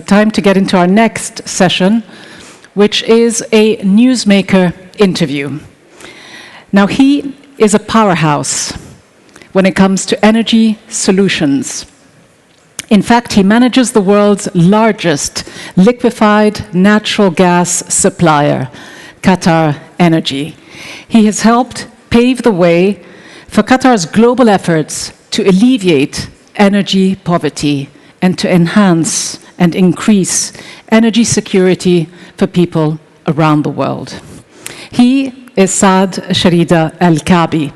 time to get into our next session, which is a Newsmaker interview. Now, he is a powerhouse when it comes to energy solutions. In fact, he manages the world's largest liquefied natural gas supplier, QatarEnergy. He has helped pave the way for Qatar's global efforts to alleviate energy poverty and to enhance and increase energy security for people around the world. He is Saad Sherida Al-Kaabi,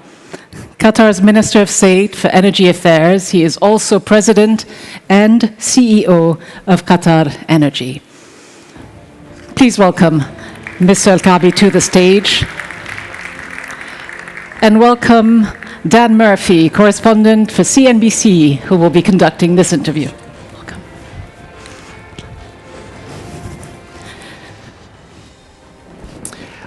Qatar's Minister of State for Energy Affairs. He is also President and CEO of QatarEnergy. Please welcome Mr. Al-Kaabi to the stage. And welcome Dan Murphy, Correspondent for CNBC, who will be conducting this interview. Welcome.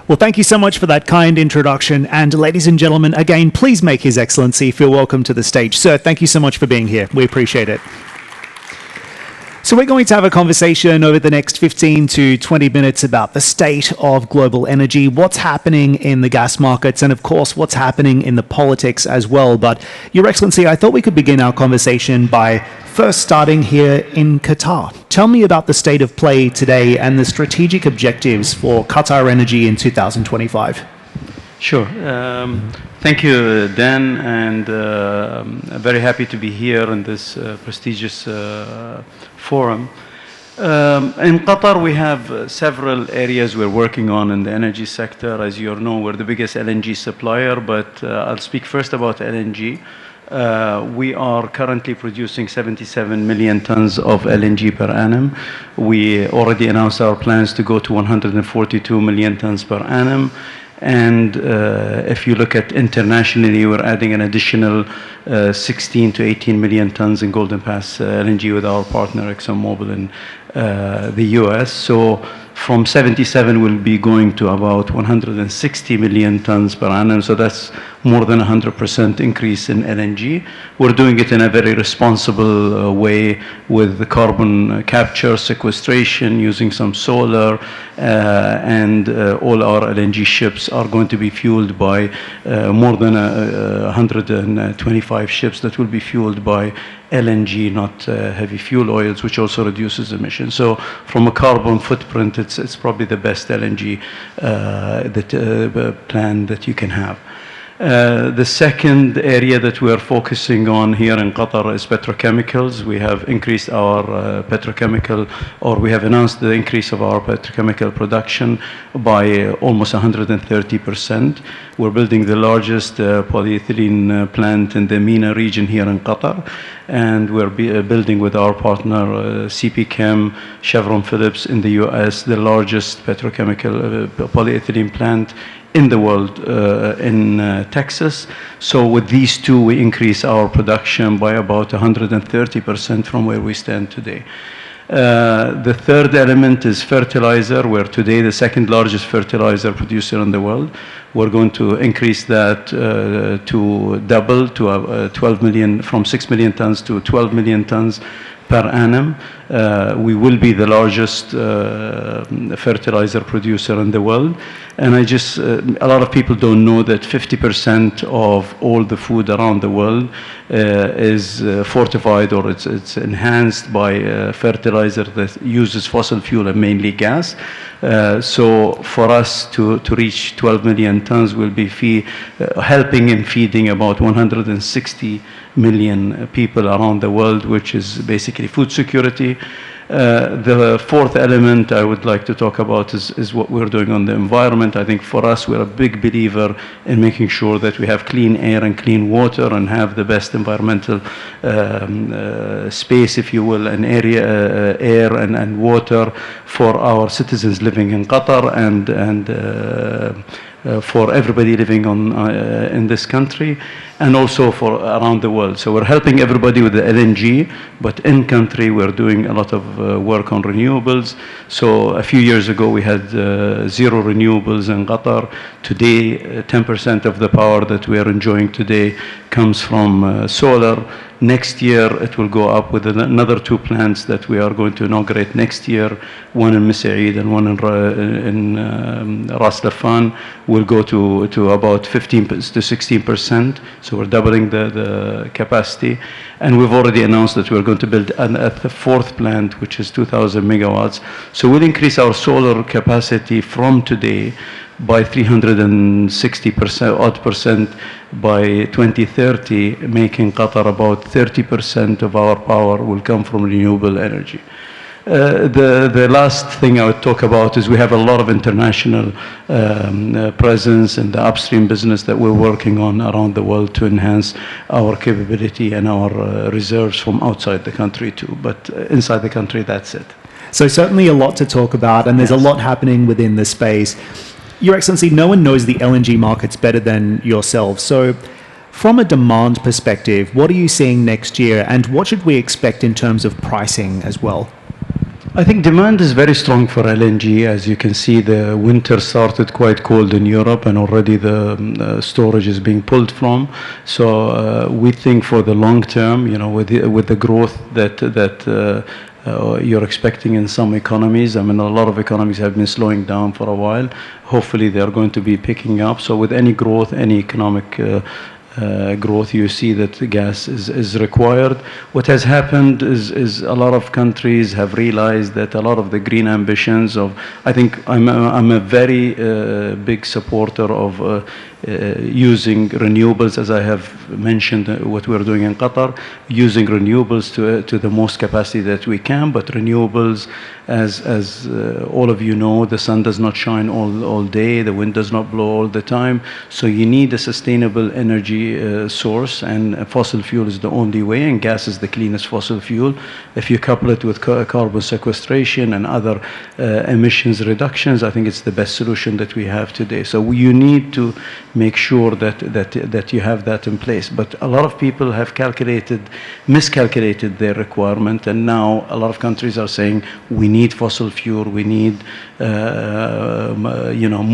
Well, thank you so much for that kind introduction. And ladies and gentlemen, again, please make His Excellency feel welcome to the stage. Sir, thank you so much for being here. We appreciate it. So we're going to have a conversation over the next 15 to 20 minutes about the state of global energy, what's happening in the gas markets, and of course, what's happening in the politics as well. But Your Excellency, I thought we could begin our conversation by first starting here in Qatar. Tell me about the state of play today and the strategic objectives for QatarEnergy in 2025. Sure. Thank you, Dan, and I'm very happy to be here in this prestigious forum. In Qatar, we have several areas we're working on in the energy sector. As you all know, we're the biggest LNG supplier, but I'll speak first about LNG. We are currently producing 77 million tons of LNG per annum. We already announced our plans to go to 142 million tons per annum. And if you look at internationally, we're adding an additional 16 to 18 million tons in Golden Pass LNG with our partner ExxonMobil in the US. So from 77, we'll be going to about 160 million tons per annum. So that's more than 100% increase in LNG. We're doing it in a very responsible way with the carbon capture, sequestration, using some solar, and all our LNG ships are going to be fueled by more than 125 ships that will be fueled by LNG, not heavy fuel oils, which also reduces emissions. So from a carbon footprint, it's probably the best LNG plan that you can have. The second area that we are focusing on here in Qatar is petrochemicals. We have increased our petrochemical, or we have announced the increase of our petrochemical production by almost 130%. We're building the largest polyethylene plant in the MENA region here in Qatar, and we're building with our partner CP Chem, Chevron Phillips in the US, the largest petrochemical polyethylene plant in the world in Texas. So with these two, we increase our production by about 130% from where we stand today. The third element is fertilizer. We're today the second largest fertilizer producer in the world. We're going to increase that to double to 12 million, from 6 million tons to 12 million tons per annum. We will be the largest fertilizer producer in the world. And a lot of people don't know that 50% of all the food around the world is fortified, or it's enhanced by fertilizer that uses fossil fuel and mainly gas. So for us to reach 12 million tons, we'll be helping in feeding about 160 million people around the world, which is basically food security. The fourth element I would like to talk about is what we're doing on the environment. I think for us, we're a big believer in making sure that we have clean air and clean water and have the best environmental space, if you will, and area, air and water for our citizens living in Qatar and for everybody living in this country. and also for around the world. So we're helping everybody with the LNG, but in country we're doing a lot of work on renewables. So a few years ago we had zero renewables in Qatar. Today, 10% of the power that we are enjoying today comes from solar. Next year, it will go up with another 2 plants that we are going to inaugurate next year, one in Said and one in Ras Laffan. Will go to about 15 to 16%. So we're doubling the capacity. And we've already announced that we're going to build at the 4th plant, which is 2,000 megawatts. So we'll increase our solar capacity from today by 360% by 2030, making Qatar about 30% of our power will come from renewable energy. The last thing I would talk about is we have a lot of international presence in the upstream business that we're working on around the world to enhance our capability and our reserves from outside the country too. But inside the country, that's it. So certainly a lot to talk about, and there's a lot happening within the space. Your Excellency, no one knows the LNG markets better than yourself. So from a demand perspective, what are you seeing next year, and what should we expect in terms of pricing as well? I think demand is very strong for LNG. As you can see, the winter started quite cold in Europe, and already the storage is being pulled from. So we think for the long term, you know, with the growth that you're expecting in some economies. I mean, a lot of economies have been slowing down for a while. Hopefully, they are going to be picking up. So with any growth, any economic growth, you see that the gas is required. What has happened is a lot of countries have realized that a lot of the green ambitions of, I think I'm a very big supporter of using renewables, as I have mentioned what we're doing in Qatar, using renewables to the most capacity that we can. But renewables, as all of you know, the sun does not shine all day, the wind does not blow all the time. So you need a sustainable energy source, and fossil fuel is the only way, and gas is the cleanest fossil fuel. If you couple it with carbon sequestration and other emissions reductions, I think it's the best solution that we have today. So you need to make sure that you have that in place. But a lot of people have miscalculated their requirement, and now a lot of countries are saying we need fossil fuel, we need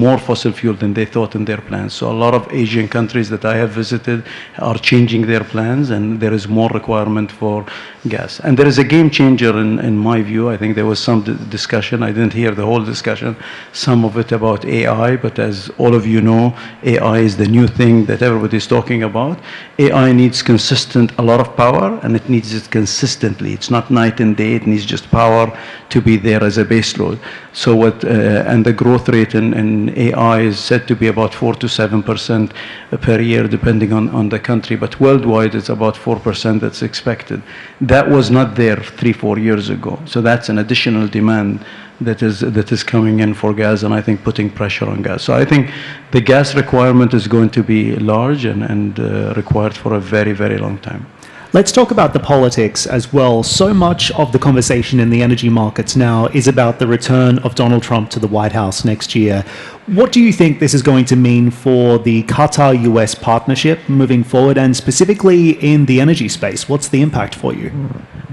more fossil fuel than they thought in their plans. So a lot of Asian countries that I have visited are changing their plans, and there is more requirement for gas. And there is a game changer in my view. I think there was some discussion, I didn't hear the whole discussion, some of it about AI, but as all of you know, AI is the new thing that everybody is talking about. AI needs a lot of power, and it needs it consistently. It's not night and day, it needs just power to be there as a base load. So and the growth rate in AI is said to be about 4 to 7% per year, depending on the country, but worldwide it's about 4% that's expected. That was not there 3-4 years ago. So that's an additional demand that is coming in for gas, and I think putting pressure on gas. So I think the gas requirement is going to be large and required for a very, very long time. Let's talk about the politics as well. So much of the conversation in the energy markets now is about the return of Donald Trump to the White House next year. What do you think this is going to mean for the Qatar-US partnership moving forward, and specifically in the energy space? What's the impact for you?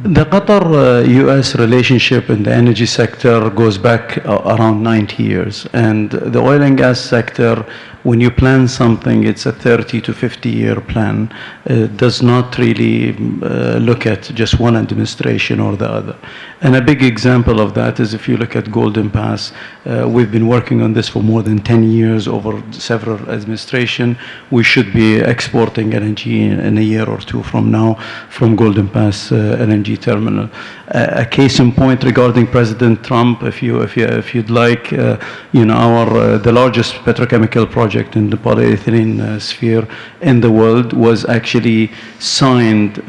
The Qatar-US relationship in the energy sector goes back around 90 years. And the oil and gas sector, when you plan something, it's a 30 to 50-year plan. It does not really look at just one administration or the other. And a big example of that is if you look at Golden Pass. We've been working on this for more than 10 years over several administrations. We should be exporting LNG in a year or two from now from Golden Pass LNG terminal. A case in point regarding President Trump, if you'd like, the largest petrochemical project in the polyethylene sphere in the world was actually signed,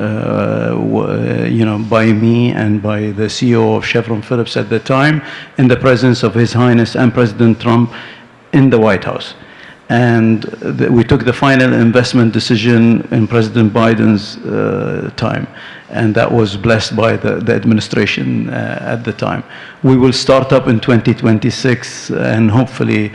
by me and by the CEO of Chevron Phillips at the time, in the presence of His Highness and President Trump in the White House. And we took the final investment decision in President Biden's time. and that was blessed by the administration at the time. We will start up in 2026, and hopefully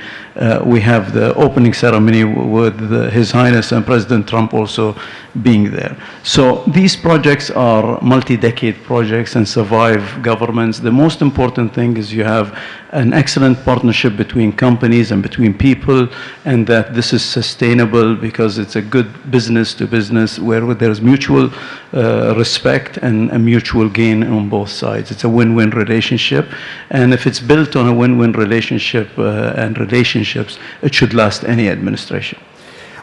we have the opening ceremony with His Highness and President Trump also being there. So these projects are multi-decade projects and survive governments. The most important thing is you have an excellent partnership between companies and between people, and that this is sustainable because it's a good business to business where there's mutual respect and a mutual gain on both sides. It's a win-win relationship, and if it's built on a win-win relationship and relationships, it should last any administration.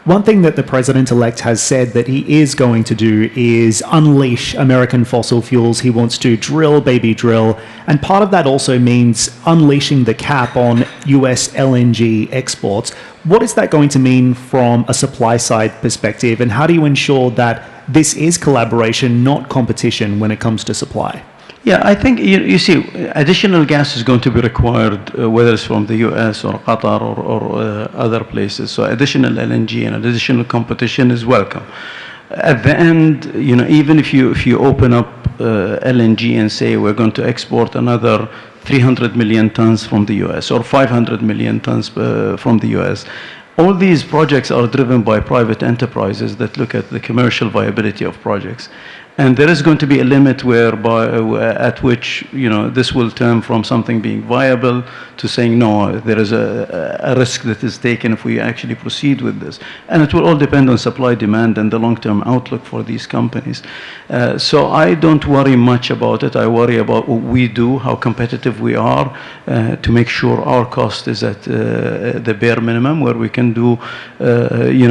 One thing that the president-elect has said that he is going to do is unleash American fossil fuels. He wants to drill, baby, drill. And part of that also means unleashing the cap on US LNG exports. What is that going to mean from a supply side perspective? And how do you ensure that this is collaboration, not competition, when it comes to supply? Yeah, I think, you see, additional gas is going to be required, whether it's from the US or Qatar or other places. So additional LNG and additional competition is welcome. At the end, even if you open up LNG and say we're going to export another 300 million tons from the US or 500 million tons from the US, all these projects are driven by private enterprises that look at the commercial viability of projects. And there is going to be a limit at which this will turn from something being viable to saying no, there is a risk that is taken if we actually proceed with this. And it will all depend on supply, demand, and the long-term outlook for these companies. So I don't worry much about it. I worry about what we do, how competitive we are, to make sure our cost is at the bare minimum, where we can do,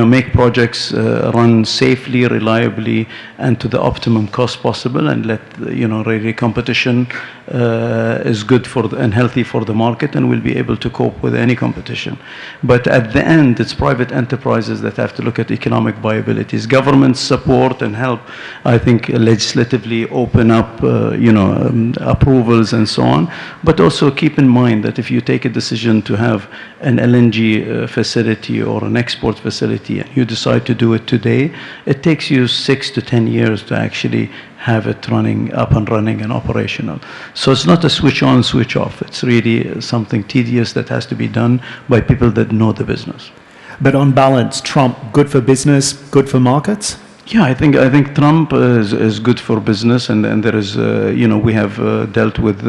make projects run safely, reliably, and to the optimum cost possible, and let really competition is good and healthy for the market, and will be able to cope with any competition. But at the end, it's private enterprises that have to look at economic viabilities. Government support and help, I think, legislatively open up approvals and so on. But also keep in mind that if you take a decision to have an LNG facility or an export facility, and you decide to do it today, it takes you 6 to 10 years to actually have it up and running and operational. So it's not a switch on, switch off. It's really something tedious that has to be done by people that know the business. But on balance, Trump, good for business, good for markets? Yeah, I think Trump is good for business, and there is, we have dealt with,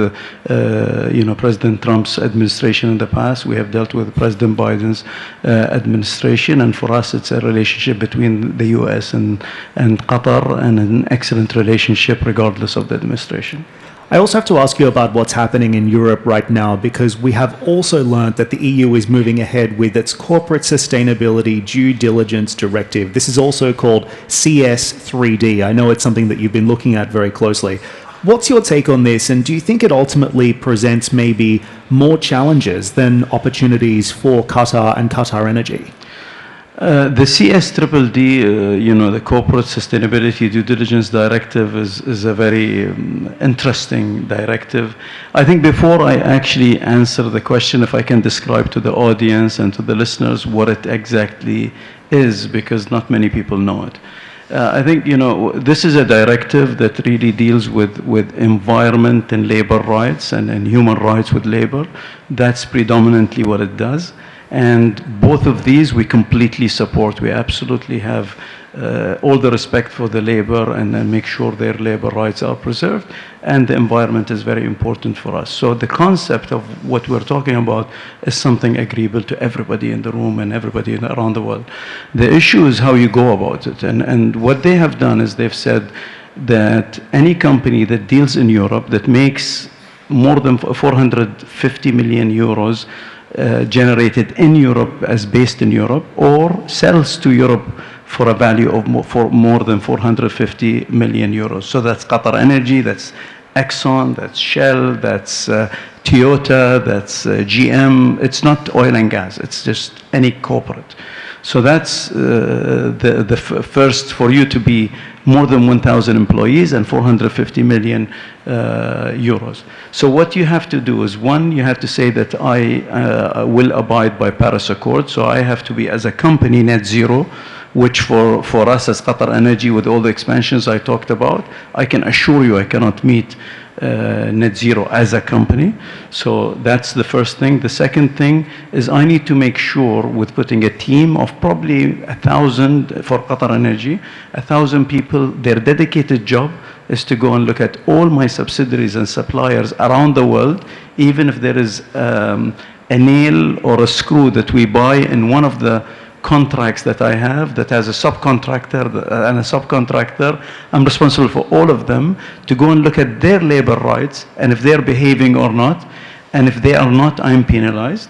President Trump's administration in the past. We have dealt with President Biden's administration, and for us, it's a relationship between the U.S. and Qatar, and an excellent relationship regardless of the administration. I also have to ask you about what's happening in Europe right now, because we have also learned that the EU is moving ahead with its Corporate Sustainability Due Diligence Directive. This is also called CS3D. I know it's something that you've been looking at very closely. What's your take on this, and do you think it ultimately presents maybe more challenges than opportunities for Qatar and QatarEnergy? The CSDD, the Corporate Sustainability Due Diligence Directive, is a very interesting directive. I think before I actually answer the question, if I can describe to the audience and to the listeners what it exactly is, because not many people know it. I think, this is a directive that really deals with environment and labor rights and human rights with labor. That's predominantly what it does. And both of these we completely support. We absolutely have all the respect for the labor and make sure their labor rights are preserved. And the environment is very important for us. So the concept of what we're talking about is something agreeable to everybody in the room and everybody around the world. The issue is how you go about it. And what they have done is they've said that any company that deals in Europe that makes more than 450 million euros generated in Europe as based in Europe, or sells to Europe for a value of more than 450 million euros. So that's QatarEnergy, that's Exxon, that's Shell, that's Toyota, that's GM. It's not oil and gas, it's just any corporate. So that's the first, for you to be more than 1,000 employees and 450 million euros. So what you have to do is, one, you have to say that I will abide by Paris Accord. So I have to be, as a company, net zero which for us as QatarEnergy, with all the expansions I talked about, I can assure you I cannot meet net zero as a company. So that's the first thing. The second thing is I need to make sure with putting a team of probably 1,000 for QatarEnergy, 1,000 people, their dedicated job is to go and look at all my subsidiaries and suppliers around the world, even if there is a nail or a screw that we buy in one of the contracts that I have that has a subcontractor and a subcontractor. I'm responsible for all of them to go and look at their labor rights and if they're behaving or not. And if they are not, I'm penalized.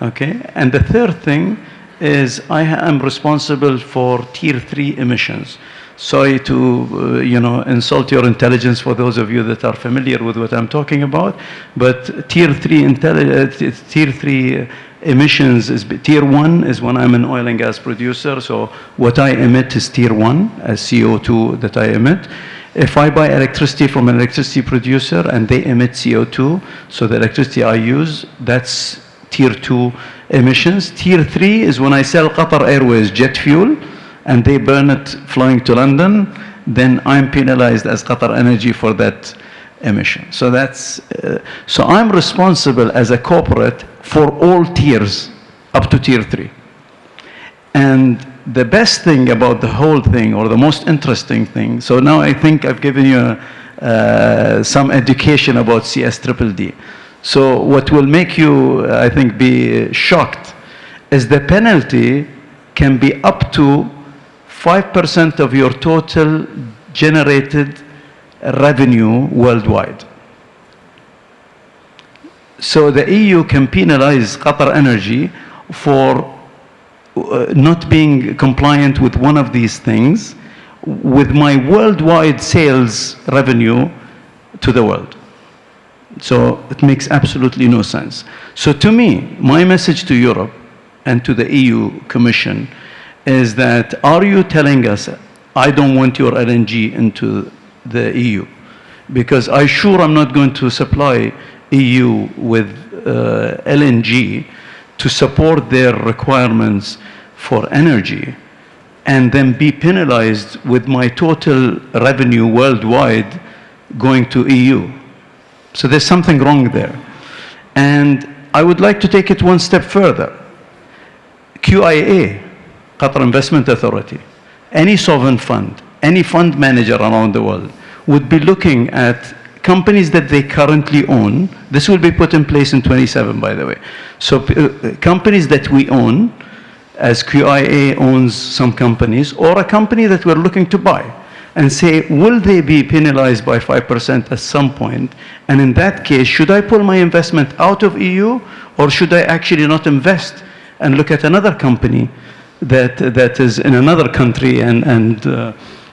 Okay. And the third thing is I am responsible for tier 3 emissions. Sorry to insult your intelligence for those of you that are familiar with what I'm talking about, but tier 3 emissions is tier 1 is when I'm an oil and gas producer. So what I emit is tier 1 as CO2 that I emit. If I buy electricity from an electricity producer and they emit CO2, so the electricity I use, that's tier 2 emissions. Tier 3 is when I sell Qatar Airways jet fuel and they burn it flying to London, then I'm penalized as QatarEnergy for that emission. So that's so I'm responsible as a corporate for all tiers up to tier 3. And the best thing about the whole thing, or the most interesting thing, so now I think I've given you some education about CSDDD. So what will make you, I think, be shocked is the penalty can be up to 5% of your total generated revenue worldwide. So the EU can penalize QatarEnergy for not being compliant with one of these things with my worldwide sales revenue to the world. So it makes absolutely no sense. So to me, my message to Europe and to the EU Commission is that, are you telling us, I don't want your LNG into the EU? Because I'm not going to supply EU with LNG to support their requirements for energy and then be penalized with my total revenue worldwide going to EU. So there's something wrong there. And I would like to take it one step further. QIA, Qatar Investment Authority, any sovereign fund, any fund manager around the world would be looking at companies that they currently own. This will be put in place in 27, by the way. So companies that we own, as QIA owns some companies, or a company that we're looking to buy, and say, will they be penalized by 5% at some point? And in that case, should I pull my investment out of EU, or should I actually not invest and look at another company that is in another country and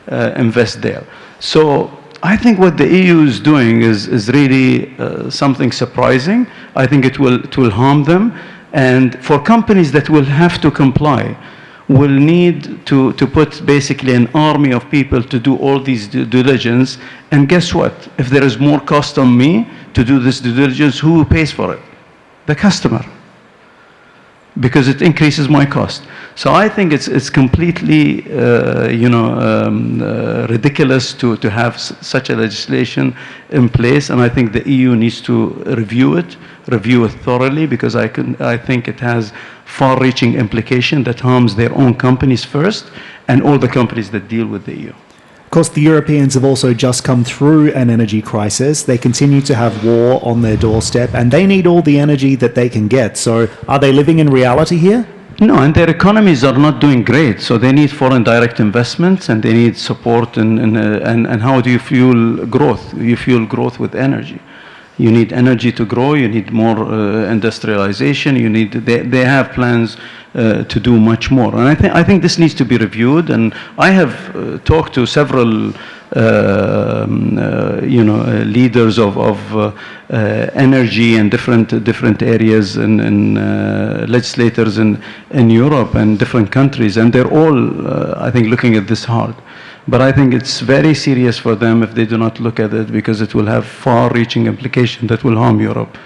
invest there? So I think what the EU is doing is really something surprising. I think it will harm them. And for companies that will have to comply, will need to put basically an army of people to do all these due diligence. And guess what? If there is more cost on me to do this due diligence, who pays for it? The customer. Because it increases my cost. So I think it's completely, ridiculous to have such a legislation in place, and I think the EU needs to review it thoroughly, because I think it has far-reaching implication that harms their own companies first, and all the companies that deal with the EU. Of course, the Europeans have also just come through an energy crisis. They continue to have war on their doorstep, and they need all the energy that they can get. So are they living in reality here? No, and their economies are not doing great. So they need foreign direct investments, and they need support. And how do you fuel growth? You fuel growth with energy. You need energy to grow. You need more industrialization. They have plans to do much more. And I think this needs to be reviewed. And I have talked to several leaders of energy and different areas and legislators in Europe and different countries, and they're all I think looking at this hard. But I think it's very serious for them if they do not look at it, because it will have far-reaching implications that will harm Europe.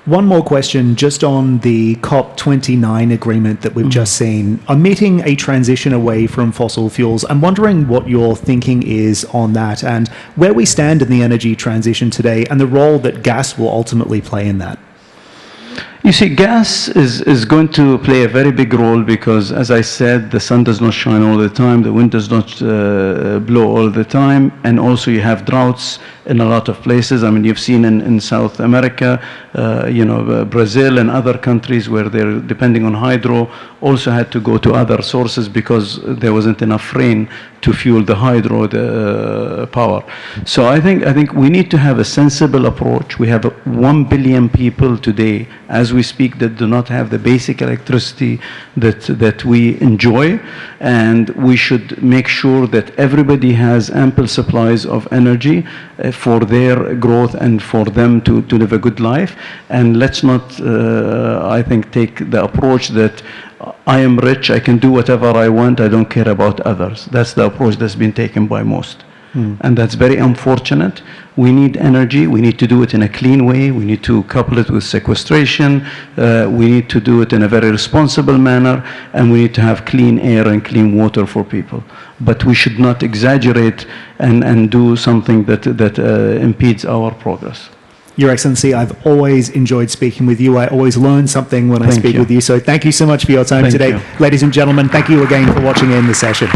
One more question just on the COP29 agreement that we've just seen, omitting a transition away from fossil fuels. I'm wondering what your thinking is on that and where we stand in the energy transition today and the role that gas will ultimately play in that. You see, gas is going to play a very big role because, as I said, the sun does not shine all the time, the wind does not blow all the time, and also you have droughts in a lot of places. I mean, you've seen in South America, Brazil and other countries where they're depending on hydro also had to go to other sources because there wasn't enough rain to fuel the hydro power. So I think we need to have a sensible approach. We have 1 billion people today, as we speak, that do not have the basic electricity that we enjoy, and we should make sure that everybody has ample supplies of energy for their growth and for them to live a good life. And let's not, I think, take the approach that I am rich, I can do whatever I want, I don't care about others. That's the approach that's been taken by most. And that's very unfortunate. We need energy. We need to do it in a clean way. We need to couple it with sequestration. We need to do it in a very responsible manner. And we need to have clean air and clean water for people. But we should not exaggerate and do something that impedes our progress. Your Excellency, I've always enjoyed speaking with you. I always learn something when I speak with you. So thank you so much for your time today. Ladies and gentlemen, thank you again for watching in the session.